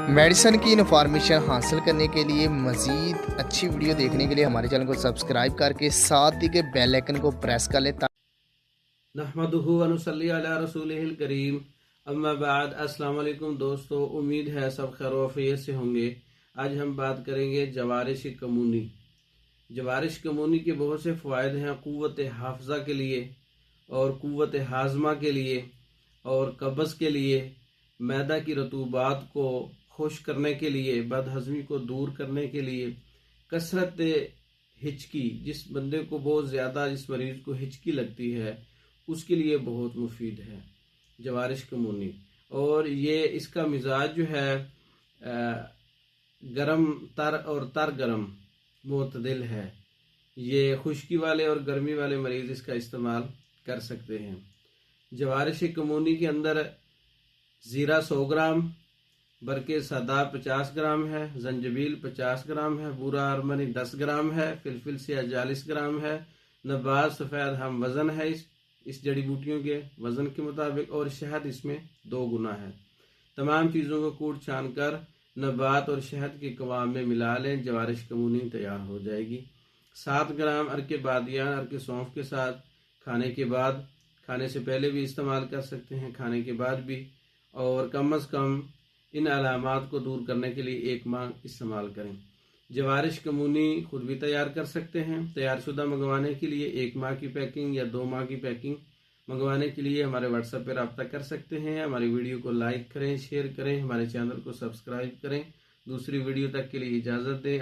Medicine की information हासिल करने के लिए मज़ीद अच्छी वीडियो देखने के लिए हमारे चैनल को सब्सक्राइब करके साथ ही के बेल आइकन को प्रेस कर लें। नहमदुहु व नुसल्ली अला रसूलिहिल करीम, अम्मा बाद। अस्सलाम वालेकुम दोस्तों, उम्मीद है सब खैर वफ़ियत से होंगे। आज हम बात करेंगे जवारिश कमूनी। जवारिश कमूनी के बहुत से फ़वाइद हैं क़ुव्वत हाफ़ज़ा के लिए और क़ुव्वत हाज़मा के लिए और कब्ज़ के लिए, मैदा की रतूबात को खुश करने के लिए, बदहज़मी को दूर करने के लिए, कसरत हिचकी, जिस बंदे को बहुत ज़्यादा, जिस मरीज़ को हिचकी लगती है उसके लिए बहुत मुफीद है जवारिश कमूनी। और ये इसका मिजाज जो है गरम तर और तर गरम मोतदिल है। ये खुश्की वाले और गर्मी वाले मरीज़ इसका इस्तेमाल कर सकते हैं। जवारिश कमूनी के अंदर ज़ीरा 100 ग्राम, बरके सदा 50 ग्राम है, जंजबील 50 ग्राम है, बूरा अरमनी 10 ग्राम है, फिलफिल सिया 40 ग्राम है, नबात सफ़ेद हम वज़न है इस जड़ी बूटियों के वज़न के मुताबिक, और शहद इसमें 2 गुना है। तमाम चीज़ों को कूट छान कर नबात और शहद के कवाब में मिला लें, जवारिश कमूनी तैयार हो जाएगी। 7 ग्राम अर्के बादियान अर्के सौंफ के साथ खाने के बाद, खाने से पहले भी इस्तेमाल कर सकते हैं, खाने के बाद भी, और कम अज़ कम इन अलामात को दूर करने के लिए 1 माह इस्तेमाल करें। जवारिश कमूनी खुद भी तैयार कर सकते हैं। तैयारशुदा मंगवाने के लिए 1 माह की पैकिंग या 2 माह की पैकिंग मंगवाने के लिए हमारे व्हाट्सएप पर रब्ता कर सकते हैं। हमारी वीडियो को लाइक करें, शेयर करें, हमारे चैनल को सब्सक्राइब करें। दूसरी वीडियो तक के लिए इजाज़त दें।